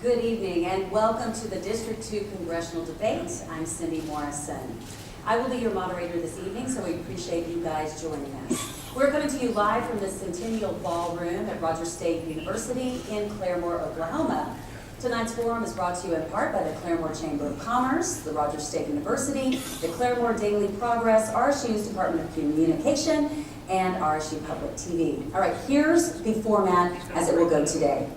Good evening and welcome to the District 2 Congressional Debate. I'm Cindy Morrison. I will be your moderator this evening, so we appreciate you guys joining us. We're coming to you live from the Centennial Ballroom at Rogers State University in Claremore, Oklahoma. Tonight's forum is brought to you in part by the Claremore Chamber of Commerce, the Rogers State University, the Claremore Daily Progress, RSU's Department of Communication, and RSU Public TV. All right, here's the format as it will go today.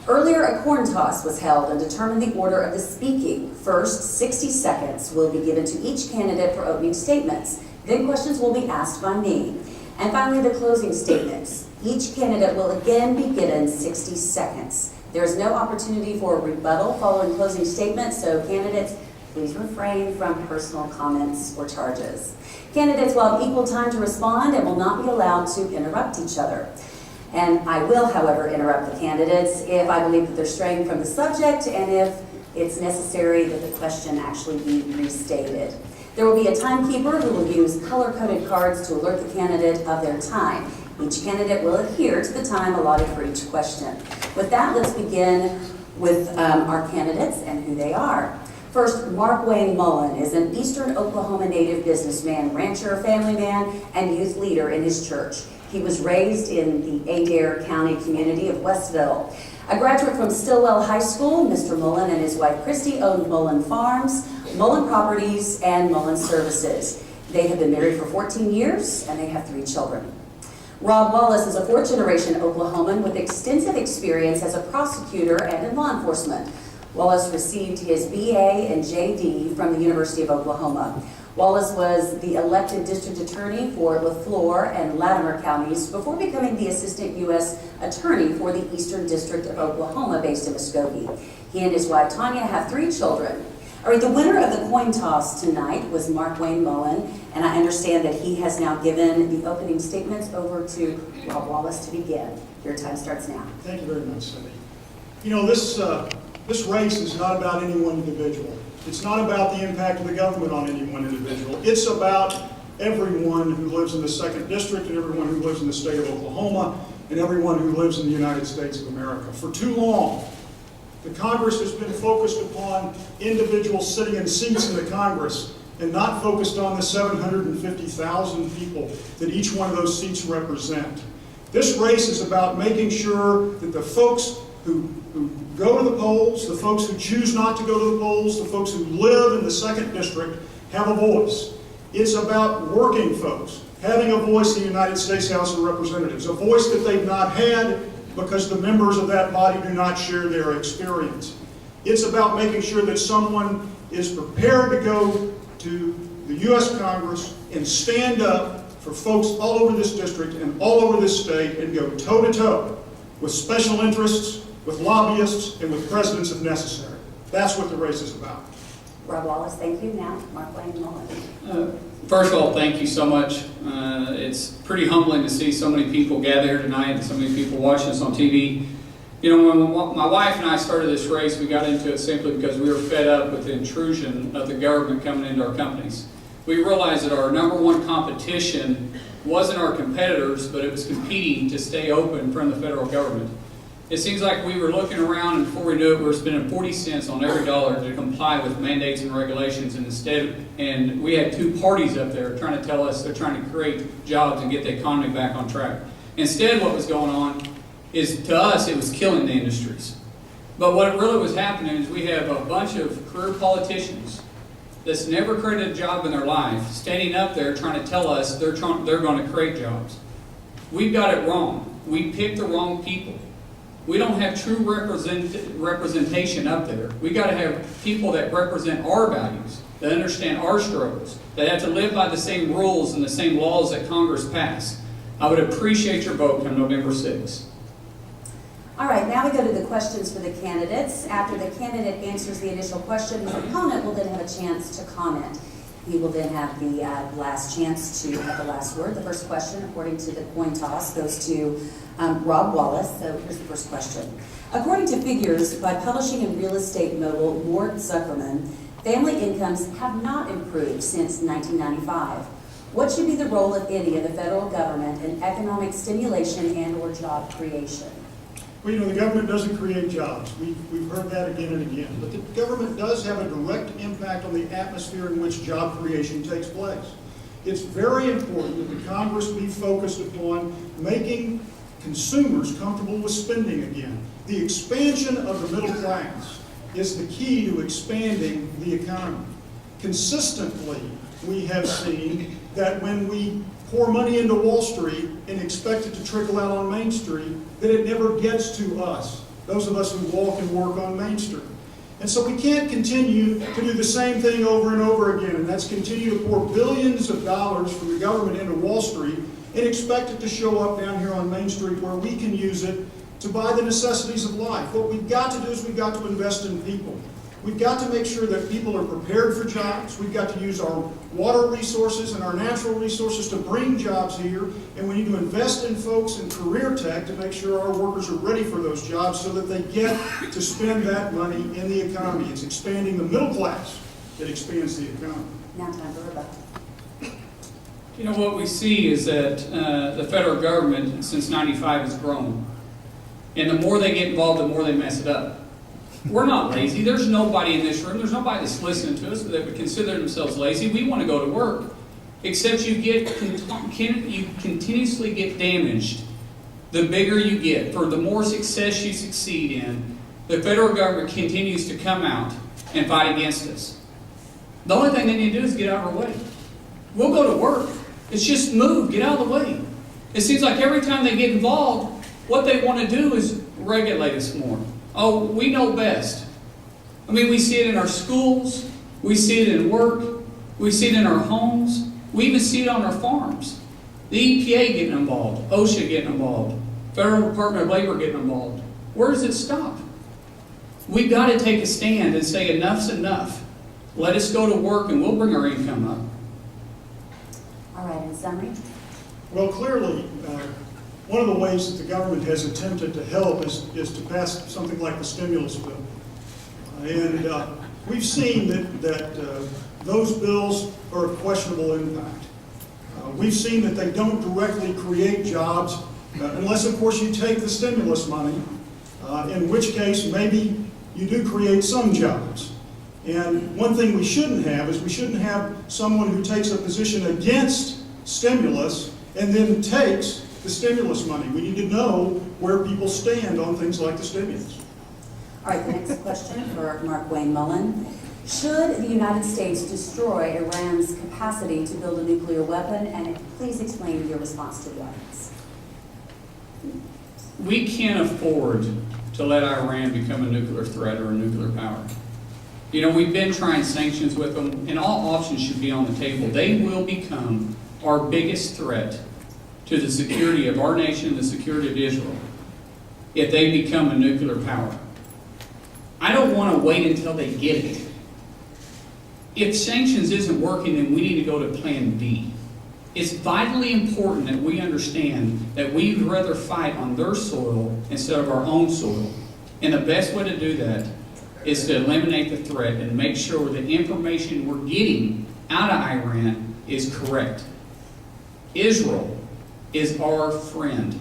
Earlier, a coin toss was held and determined the order of the speaking. First, 60 seconds will be given to each candidate for opening statements. Then questions will be asked by me. And finally, the closing statements. Each candidate will again be given 60 seconds. There is no opportunity for a rebuttal following closing statements, so candidates, please refrain from personal comments or charges. Candidates will have equal time to respond and will not be allowed to interrupt each other. And I will, however, interrupt the candidates if I believe that they're straying from the subject and if it's necessary that the question actually be restated. There will be a timekeeper who will use color-coded cards to alert the candidate of their time. Each candidate will adhere to the time allotted for each question. With that, let's begin with our candidates and who they are. First, Mark Wayne Mullen is an Eastern Oklahoma native businessman, rancher, family man, and youth leader in his church. He was raised in the Adair County community of Westville. A graduate from Stillwell High School, Mr. Mullen and his wife Christy owned Mullen Farms, Mullen Properties, and Mullen Services. They have been married for 14 years and they have 3 children. Rob Wallace is a fourth-generation Oklahoman with extensive experience as a prosecutor and in law enforcement. Wallace received his BA and JD from the University of Oklahoma. Wallace was the elected district attorney for LaFleur and Latimer counties before becoming the assistant U.S. attorney for the Eastern District of Oklahoma based in Muskogee. He and his wife Tanya have 3 children. All right, the winner of the coin toss tonight was Mark Wayne Mullen, and I understand that he has now given the opening statements over to Rob Wallace to begin. Your time starts now. Thank you very much, Cindy. You know, this race is not about any one individual. It's not about the impact of the government on any one individual. It's about everyone who lives in the 2nd District and everyone who lives in the state of Oklahoma and everyone who lives in the United States of America. For too long, the Congress has been focused upon individuals sitting in seats in the Congress and not focused on the 750,000 people that each one of those seats represent. This race is about making sure that the folks who go to the polls, the folks who choose not to go to the polls, the folks who live in the 2nd District have a voice. It's about working folks having a voice in the United States House of Representatives, a voice that they've not had because the members of that body do not share their experience. It's about making sure that someone is prepared to go to the U.S. Congress and stand up for folks all over this district and all over this state and go toe-to-toe with special interests, with lobbyists, and with presidents if necessary. That's what the race is about. Rob Wallace, thank you. Now, Mark Wayne Mullen. First of all, thank you so much. It's pretty humbling to see so many people gather here tonight and so many people watching us on TV. You know, when my wife and I started this race, we got into it simply because we were fed up with the intrusion of the government coming into our companies. We realized that our number one competition wasn't our competitors, but it was competing to stay open from the federal government. It seems like we were looking around, and before we knew it, we were spending 40 cents on every dollar to comply with mandates and regulations, and we had 2 parties up there trying to tell us they're trying to create jobs and get the economy back on track. Instead, what was going on is, to us, it was killing the industries. But what really was happening is we have a bunch of career politicians that's never created a job in their life standing up there trying to tell us they're going to create jobs. We've got it wrong. We picked the wrong people. We don't have true representation up there. We got to have people that represent our values, that understand our struggles, that have to live by the same rules and the same laws that Congress passed. I would appreciate your vote come November 6th. All right, now we go to the questions for the candidates. After the candidate answers the initial question, the opponent will then have a chance to comment. He will then have the last chance to have the last word. The first question, according to the coin toss, goes to Rob Wallace. So here's the first question. According to figures by publishing and real estate mogul Mort Zuckerman, family incomes have not improved since 1995. What should be the role, if any, of the federal government in economic stimulation and or job creation? Well, the government doesn't create jobs. We've heard that again and again. But the government does have a direct impact on the atmosphere in which job creation takes place. It's very important that the Congress be focused upon making consumers comfortable with spending again. The expansion of the middle class is the key to expanding the economy. Consistently, we have seen that when we pour money into Wall Street and expect it to trickle out on Main Street, that it never gets to us, those of us who walk and work on Main Street. And so we can't continue to do the same thing over and over again, and that's continue to pour billions of dollars from the government into Wall Street and expect it to show up down here on Main Street where we can use it to buy the necessities of life. What we've got to do is we've got to invest in people. We've got to make sure that people are prepared for jobs. We've got to use our water resources and our natural resources to bring jobs here. And we need to invest in folks in career tech to make sure our workers are ready for those jobs so that they get to spend that money in the economy. It's expanding the middle class that expands the economy. Now time for Rebecca. What we see is that the federal government, since '95, has grown. And the more they get involved, the more they mess it up. We're not lazy. There's nobody in this room, there's nobody that's listening to us that would consider themselves lazy. We want to go to work. Except you continuously get damaged the bigger you get. For the more success you succeed in, the federal government continues to come out and fight against us. The only thing they need to do is get out of our way. We'll go to work. It's just move, get out of the way. It seems like every time they get involved, what they want to do is regulate us more. Oh, we know best. I mean, we see it in our schools, we see it in work, we see it in our homes, we even see it on our farms. The EPA getting involved, OSHA getting involved, Federal Department of Labor getting involved. Where does it stop? We've got to take a stand and say enough's enough. Let us go to work and we'll bring our income up. All right, in summary. Well, clearly, one of the ways that the government has attempted to help is to pass something like the stimulus bill. And we've seen that those bills are of questionable impact. We've seen that they don't directly create jobs, unless, of course, you take the stimulus money, in which case maybe you do create some jobs. And one thing we shouldn't have is we shouldn't have someone who takes a position against stimulus and then takes the stimulus money. We need to know where people stand on things like the stimulus. All right, the next question for Mark Wayne Mullen. Should the United States destroy Iran's capacity to build a nuclear weapon? And please explain your response to the audience. We can't afford to let Iran become a nuclear threat or a nuclear power. We've been trying sanctions with them, and all options should be on the table. They will become our biggest threat to the security of our nation and the security of Israel if they become a nuclear power. I don't want to wait until they get it. If sanctions isn't working, then we need to go to plan B. It's vitally important that we understand that we'd rather fight on their soil instead of our own soil. And the best way to do that is to eliminate the threat and make sure that information we're getting out of Iran is correct. Israel is our friend.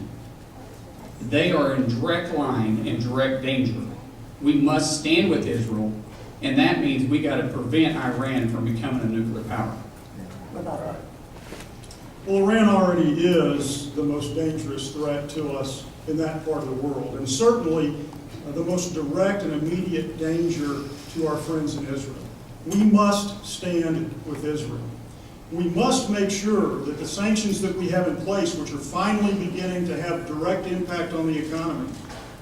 They are in direct line and direct danger. We must stand with Israel, and that means we got to prevent Iran from becoming a nuclear power. Rebecca. Well, Iran already is the most dangerous threat to us in that part of the world, and certainly the most direct and immediate danger to our friends in Israel. We must stand with Israel. We must make sure that the sanctions that we have in place, which are finally beginning to have direct impact on the economy,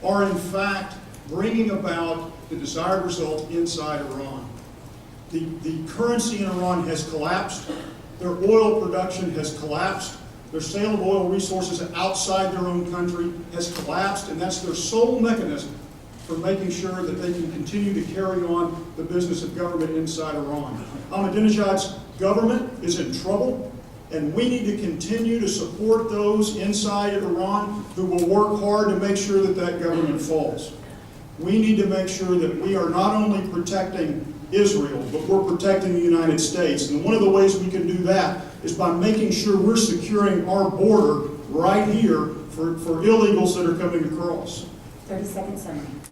are in fact bringing about the desired result inside Iran. The currency in Iran has collapsed. Their oil production has collapsed. Their sale of oil resources outside their own country has collapsed, and that's their sole mechanism for making sure that they can continue to carry on the business of government inside Iran. Ahmadinejad's government is in trouble, and we need to continue to support those inside Iran who will work hard to make sure that that government falls. We need to make sure that we are not only protecting Israel, but we're protecting the United States. And one of the ways we can do that is by making sure we're securing our border right here for illegals that are coming across. 30-second summary.